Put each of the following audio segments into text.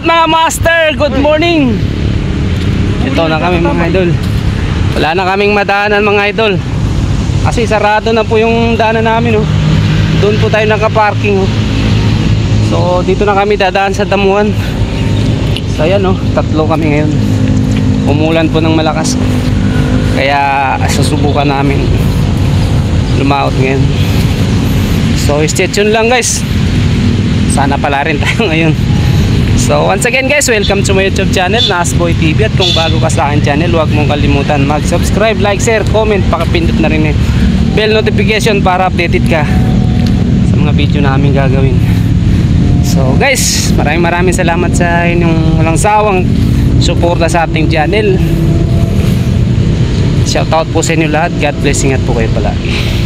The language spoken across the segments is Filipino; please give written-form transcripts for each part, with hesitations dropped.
out mga master, good morning. Ito na kami mga idol. Wala na kaming madaanan mga idol. Kasi sarado na po yung daanan namin oh. Doon po tayo nakaparking oh. So dito na kami dadaan sa damuhan. So ayan oh, tatlo kami ngayon. Umulan po ng malakas. Kaya susubukan namin lumaot ngayon. So stay tuned lang guys. Sana pala rin tayo ngayon. So once again guys, welcome to my YouTube channel, Nasboy TV. At kung bago ka sa akin channel, huwag mong kalimutan mag-subscribe, like, share, comment, pakipindot na rin bell notification para updated ka sa mga video namin gagawin. So guys, maraming salamat sa inyong walang sawang suporta sa ating channel. Shoutout po sa inyo lahat. God bless, ingat po kayo palagi.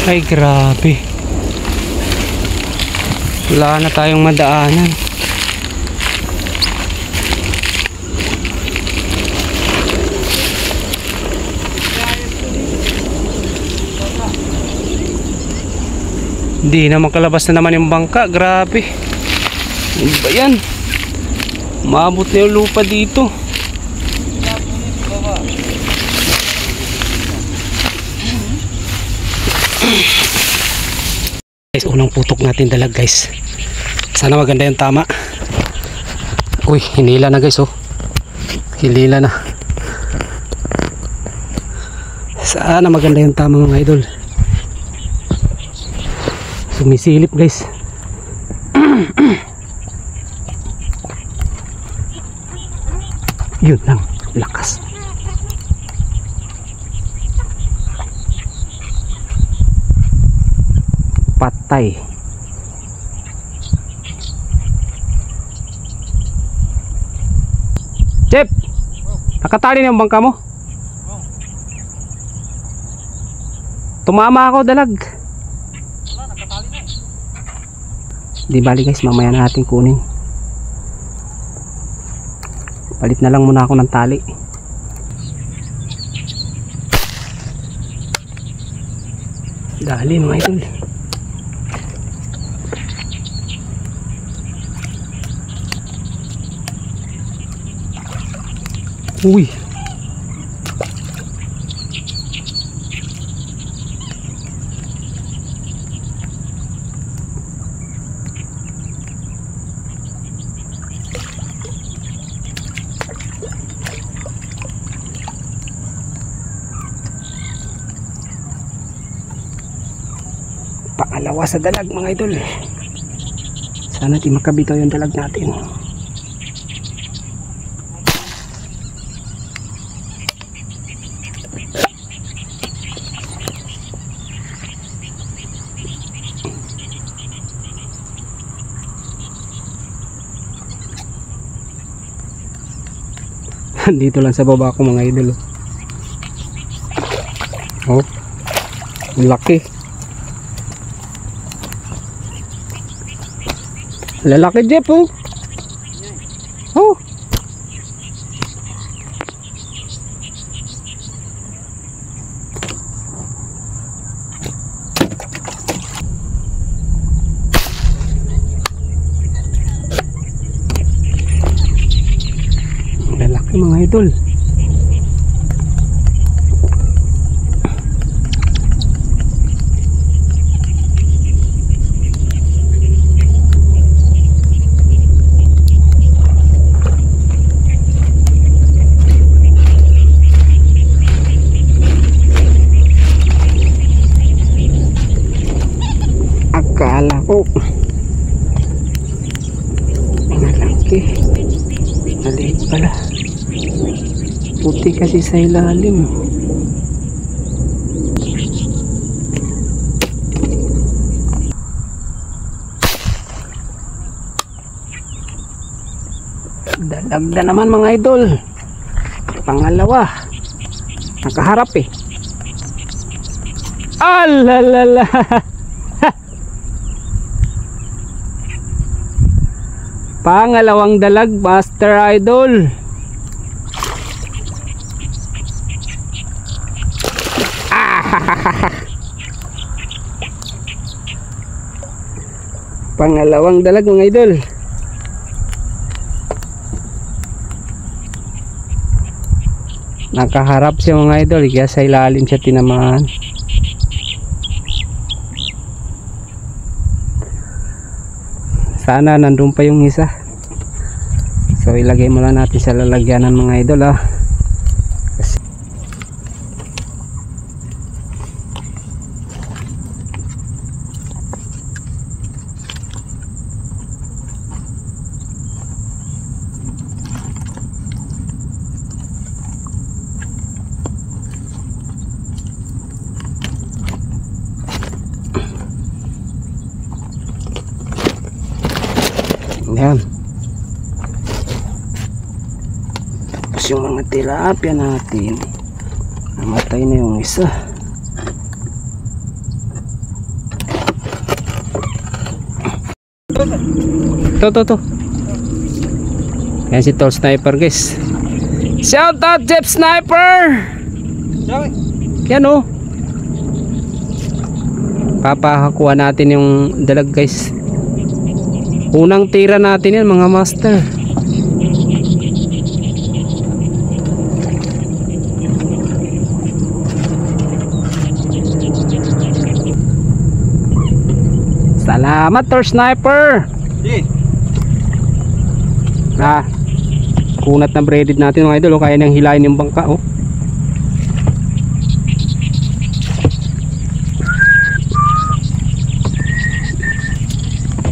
Ay grabe, wala na tayong madaanan. Hindi na makalabas na naman yung bangka. Grabe, ano ba yan? Maabot na yung lupa dito. Guys, unang putok natin dalag guys. Sana maganda yung tama. Uy, hinila na guys oh. Hinila na. Sana maganda yung tama mga idol. Sumisilip guys. Yun lang, lakas. Patay. Chep, nakatali na yung bangka mo? Tumama ako dalag. Di bali guys, mamaya na natin kunin. Palit na lang muna ako ng tali. Dali mga idol. Uy, pangalawa sa dalag mga idol. Sana di makabitaw yung dalag natin. Dito lang sa baba ko mga idol. Oh, laki. Lalaki Jeff oh. Oh. Lalaki mga idol. Akala ko malaki, maliit pala. Puti kasi sa ilalim. Dalag na naman mga idol. Pangalawa. Nakaharap eh. Alalala. Pangalawang dalag, Master Idol. Pangalawang dalag mga idol. Nakaharap siya mga idol, kaya sa ilalim siya tinamaan. Sana nandun pa yung isa. So ilagay mo lang natin sa lalagyanan mga idol ah. Kasi yan. Tapos yung mga tilapia natin, namatay na yung isa. To. Yan si Tall Sniper guys. Shout out Jeff Sniper. Yan o. Papahakuha natin yung dalag guys. Unang tira natin yan mga master. Salamat Tall Sniper. Kunat na braided natin mga idol. Kaya nang hilahin yung bangka oh.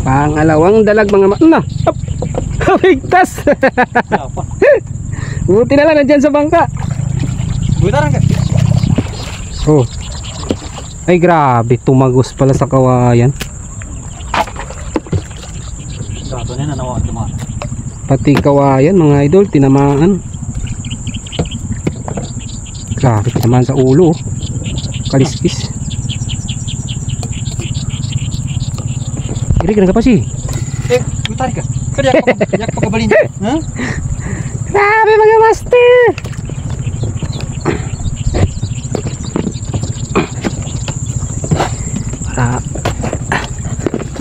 Pangalawang dalag mga Higtas. Buti na lang nandyan sa bangka. Oh. Ay grabe, tumagos pala sa kawayan. Pati kawayan mga idol, tinamaan. Grabe, tinamaan sa ulo oh. Kaliskis. Kiri ka pa si. Tarik ka. Kaya pa kabalin. Ha? Grabe mga master.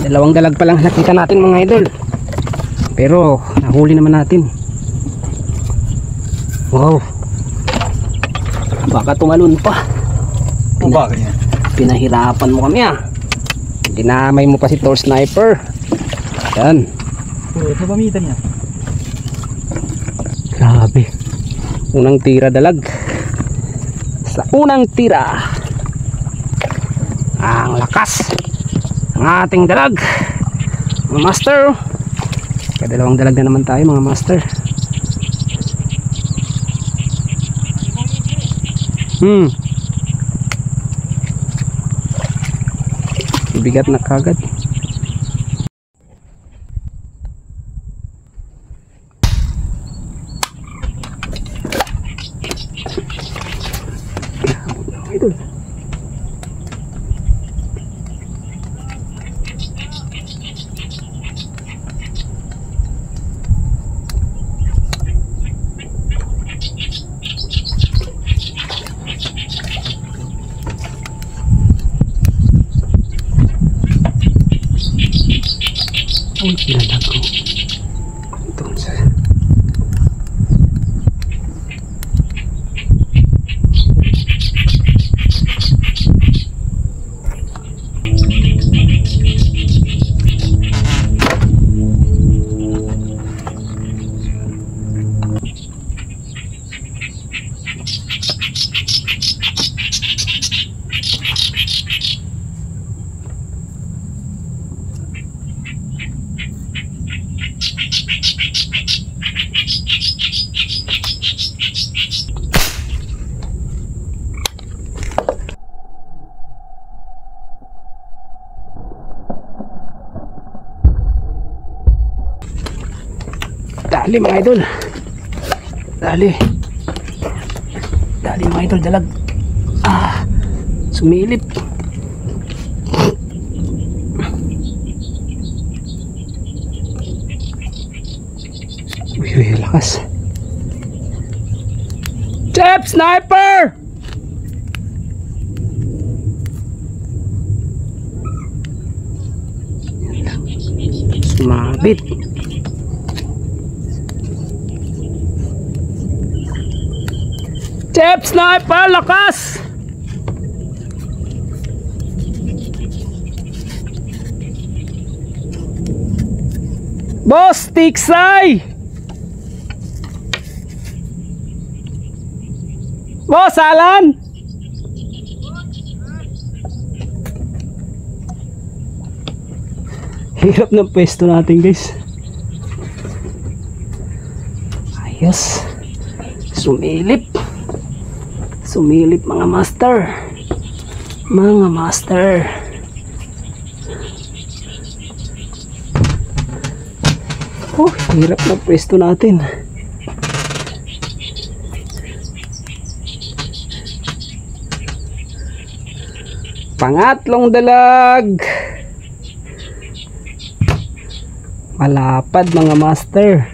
Dalawang dalag pa lang nakita natin mga idol. Pero nahuli naman natin. Wow. Baka tumalon pa. Bakit yan? Pinahirapan mo kami ah. Dinamay mo pa si Tall Sniper. Yan. Ito pamitan niya. Grabe. Unang tira dalag. Sa unang tira, ang lakas ng ating dalag mga master. Kadalawang dalag na naman tayo mga master. Bigat na kagad. Idol. Uy, pinalag ko. Doon sa... Dali mga idol. Dali Dali mga idol, dalag. Sumilip. Uy, lakas. Chef Sniper! Sumabit. Chef Sniper, lakas! Boss, tiksay! Boss, Alan! Hirap ng pwesto natin, guys. Ayos. Sumilip. Sumilip mga master. Mga master. Oh, hirap ng pwesto natin. Pangatlong dalag. Malapad mga master.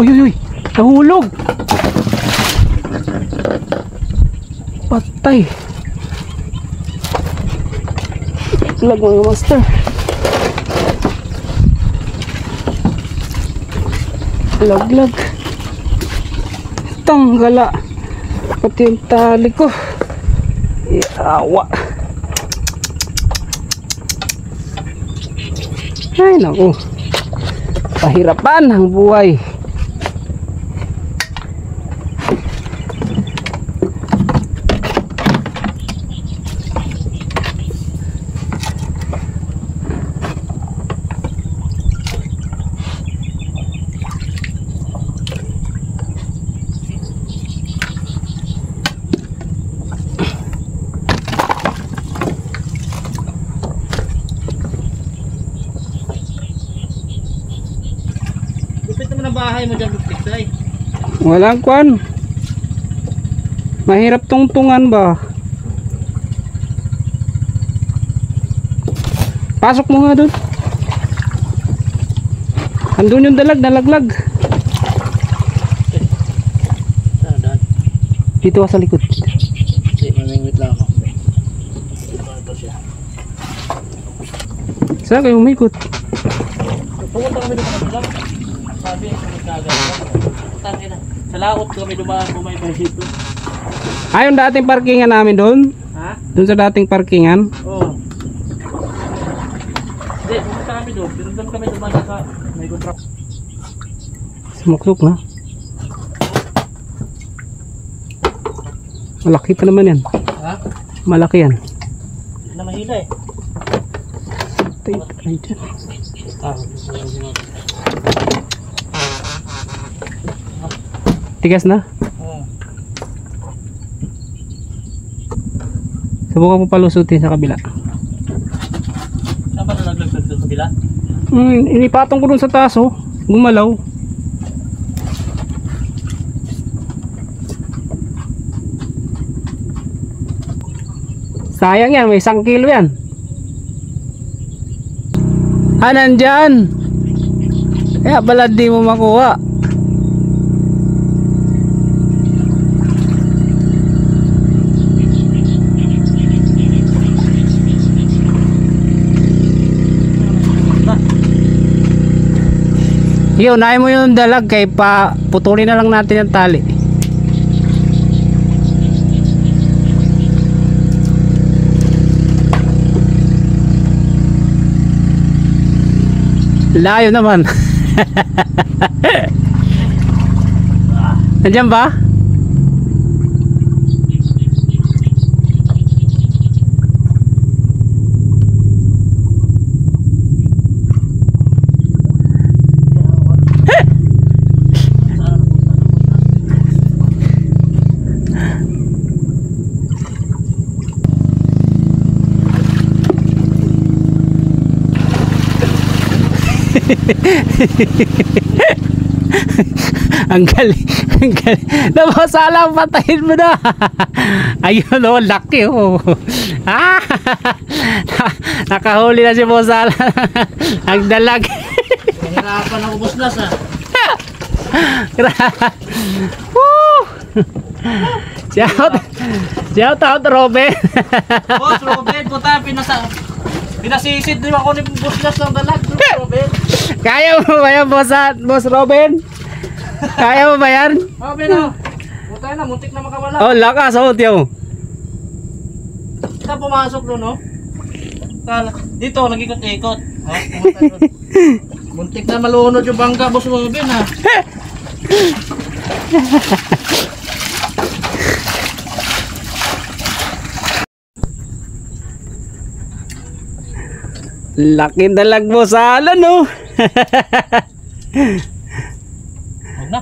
Uy, uy, uy. Nahulog. Patay. Lag mga master. Laglag. Tanggala. Pati yung tali ko. Iawa. Ay naku. Pahirapan ang buhay. Bahay mo dyan, Tiksay. Walang kwan. Mahirap tungtungan ba? Pasok mo nga doon. Andun yung dalag, nalaglag. Saan daan? Dito ka sa likod. Hindi, mamingwit lang ako. Ito siya. Saan kayo umikot? Pumunta kami doon sa lang. Sabi, tangin na. Sa laot kami dumaan, bumaybay dito. Yung dating parkingan namin doon? Ha? Doon sa dating parkingan? Oo. Hindi, pumunta kami doon. Doon kami dumaan sa may contract. Sumuksok na. Malaki pa naman yan. Ha? Malaki yan. Hindi na mahila eh. Tayo dyan. Tigas na? Oo. Subukan mo palusutin sa kabila. Saan ba nalaglag doon sa kabila? Inipatong ko dun sa taas, oh. Gumalaw. Sayang yan, may 1 kilo yan. Nandyan. Kaya pala di mo makuha. Yo, unahin mo yung dalag kay pa putulin na lang natin yung tali. Layo naman. Nandiyan ba? Ang galing. Ang galing. Nabasalang patayin mo na. Ayun oh, laki oh. Ah, nakahuli na si Bosala. Ang dalag. Nahirapan ako busnas ah. Woo! Shout out Robin. Boss Robin, puta, pinasisid din ako ni busnas ng dalag. Robin. Kaya mo ba yan, Boss Robin? Kaya mo ba yan? Robin oh. Puta na, muntik na makawala. Oh, lakas oh, tiyo. Saan pumasok doon oh? Dito, nag-ikot-ikot. Oh, pumunta doon. Muntik na malunod yung bangka, Boss Robin ha. Laki dalag Bosala no. Huwag na.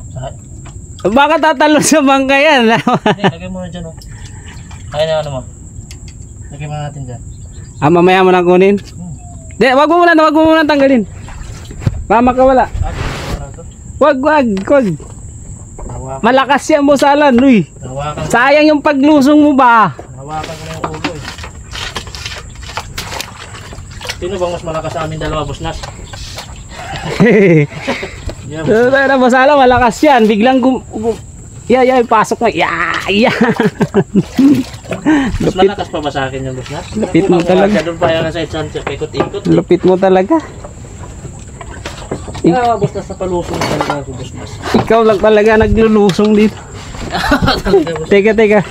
Baka tatalo sa bangka yan. Hindi, lagay mo na dyan oh. Kaya na ano mo. Lagay mo na natin dyan. Mamaya mo na kunin. Di, wag mo muna tanggalin. Baka makawala. Wag. Malakas yan Bosala, Luy. Sayang yung paglusong mo ba? Hawakan ko na yung ulo eh. Sino bang mas malakas sa amin dalawa, Busnas? Yeah, na Bosala, malakas yan. Biglang pasok mo. mas malakas pa ba sa akin yung Busnas? Lupit mo talaga. Doon pa yan sa isang ikot-ikot. Lupit mo talaga. Busnas na palusong talaga ako, Busnas. Ikaw lang talaga naglulusong dito. Teka.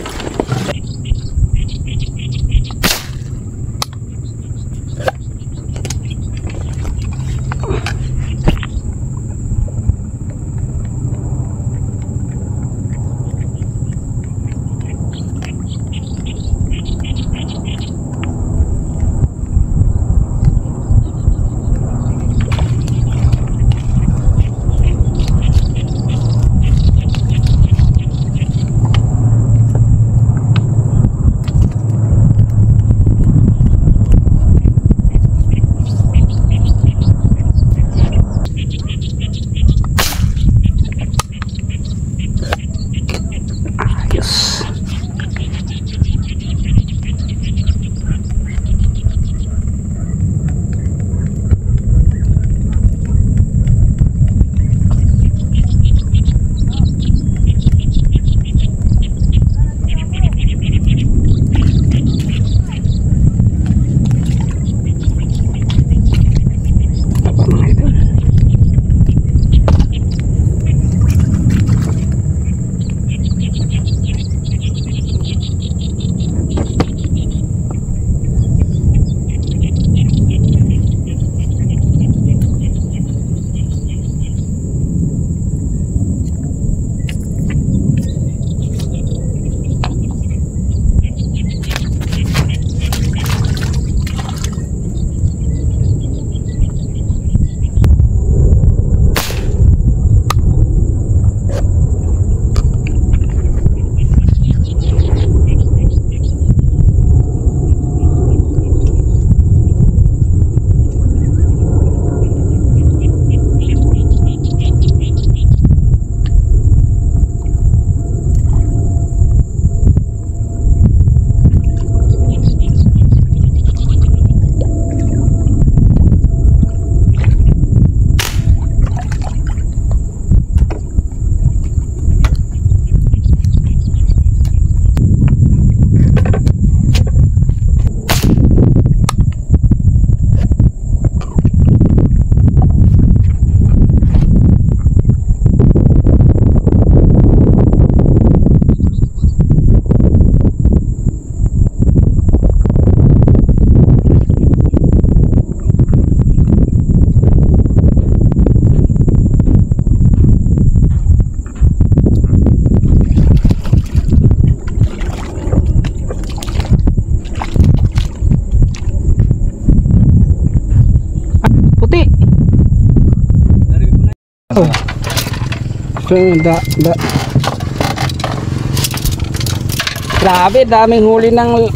Grabe, daming huli ng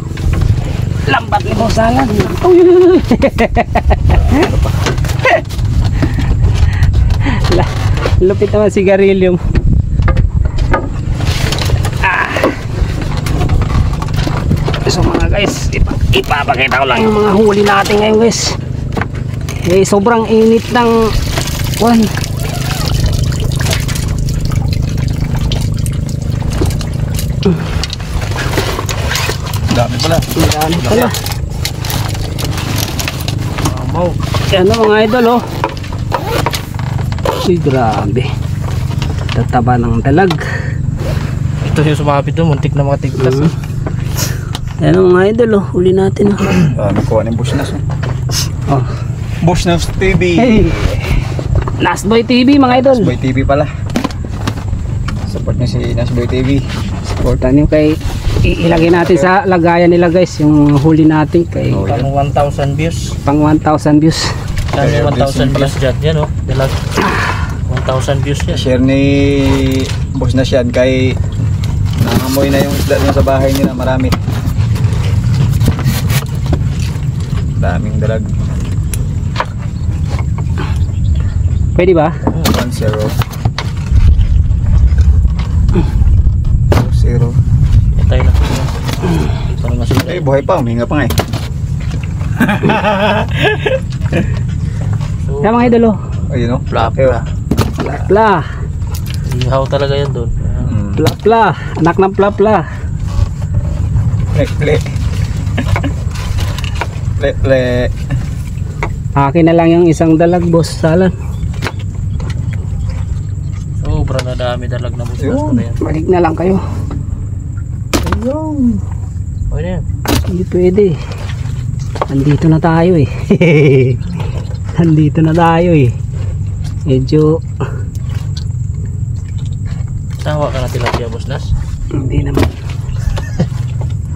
lambat ni Bosalan. Lupit naman sigarilyo. So mga guys, ipapakita ko lang yung mga huli natin ngayon guys. Eh, sobrang init ng one. Dami pala. Dami pala. Wow. Yan o mga idol oh. Uy, grabe. Tataba ng dalag. Ito yung sumapit doon, muntik na makatiglas. Yan o mga idol oh, huli natin oh. Nakuha ng Bushnas. Oh. Bushnas TV. Hey. Nasboy TV mga idol. Nasboy TV pala. Support niyo si Nasboy TV. Supportan nyo kay ilagay natin sa lagayan nila guys yung huli natin kay Oh, Pang 1,000 views. pang 1,000 views. Yan yung 1,000 views dyan. Yan o. Dilag. 1,000 views yan. Share ni Bushnas yan kay nangamoy na yung isda niya sa bahay nila. Marami. Daming dalag. Pwede ba? 1-0. 0. Itay na. Para masukay. Eh, buhay pa. Huminga pa nga eh. So, Yan mga idol oh. Ayun o. Pla-pla. Pla. Ihaw talaga yan doon. Pla pla. Anak ng pla pla. Ple. Ple. Akin na lang yung isang dalag boss salan. Sobra na dami dalag na busnas ko na yan. Balik na lang kayo. Ayun. Okay na yan. Hindi pwede. Nandito na tayo eh. Nandito na tayo eh. Medyo Tawa ka na tilapia busnas. hindi naman.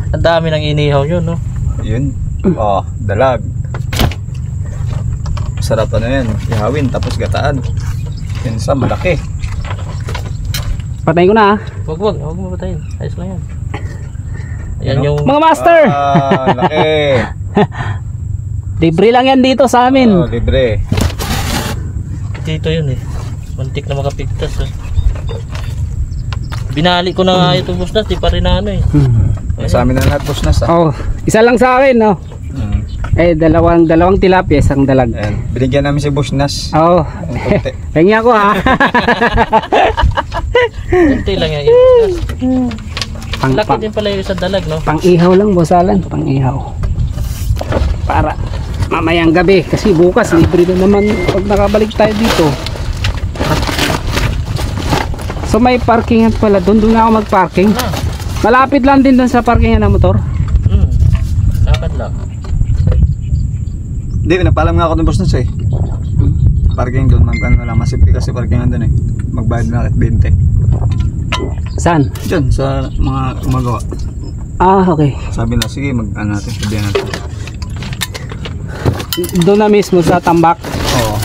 Ang dami nang inihaw yun no. Yun. Oh, dalag. Sarap ano yan. Ihawin tapos gataan. Pinsa malaki. Patayin ko na ah. Wag mo patayin. Ayos lang yan. Ayan Ano? yung Mga master. Ah, laki. Libre lang yan dito sa amin. Oh, libre. dito yun eh. Muntik na makapigtas eh. Binali ko na nga ito busnas, di pa rin na ano eh. Sa amin na lahat Bushnas ah. Oh, isa lang sa akin no. Mm. Eh dalawang tilapia isang dalag. Ayan. Binigyan namin si Bushnas. Oh. Ang konti. Pengi ako ha. Kunti lang yan. Busnas. pang, Laki pang, din pala yung isang dalag no. pang ihaw lang bosalan, pang ihaw. Para mamayang gabi kasi bukas libre na naman pag nakabalik tayo dito. So may parkingan pala doon na ako mag-parking. Ah. Malapit lang din doon sa parkingan ng motor. Lakad lang. Hindi, nagpaalam nga ako ng Bushnas eh. Parking doon, mag-ano lang, masipli kasi parkingan doon eh. Magbayad na kahit 20. Saan? Diyan, sa mga gumagawa. Ah, okay. Sabi na, sige, mag-ano natin, sabihan natin. Doon na mismo sa tambak. Oo.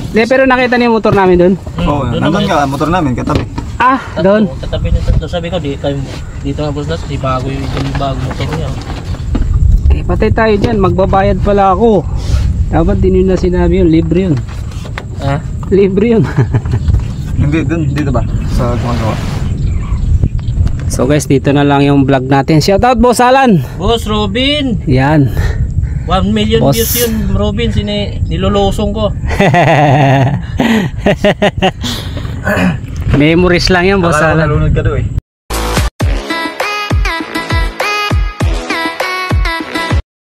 Hindi, pero nakita niyo yung motor namin doon. Oo, nandun nga, motor namin, katabi. Ah, doon. Katabi nito. Sabi ko, dito nga busnas, di bago yung bago motor niya. Eh, patay tayo dyan. Magbabayad pala ako. Dapat din yun na sinabi yun. Libre yun. Ha? Libre yun. Hindi, dun, dito ba? Sa gumagawa. So guys, dito na lang yung vlog natin. Shoutout Boss Alan. Boss Robin! Yan. 1 million Boss. views yun, Robin. Nilolosong ko. Memories lang yan Boss Akala ko Alan. nalunod ka doon eh.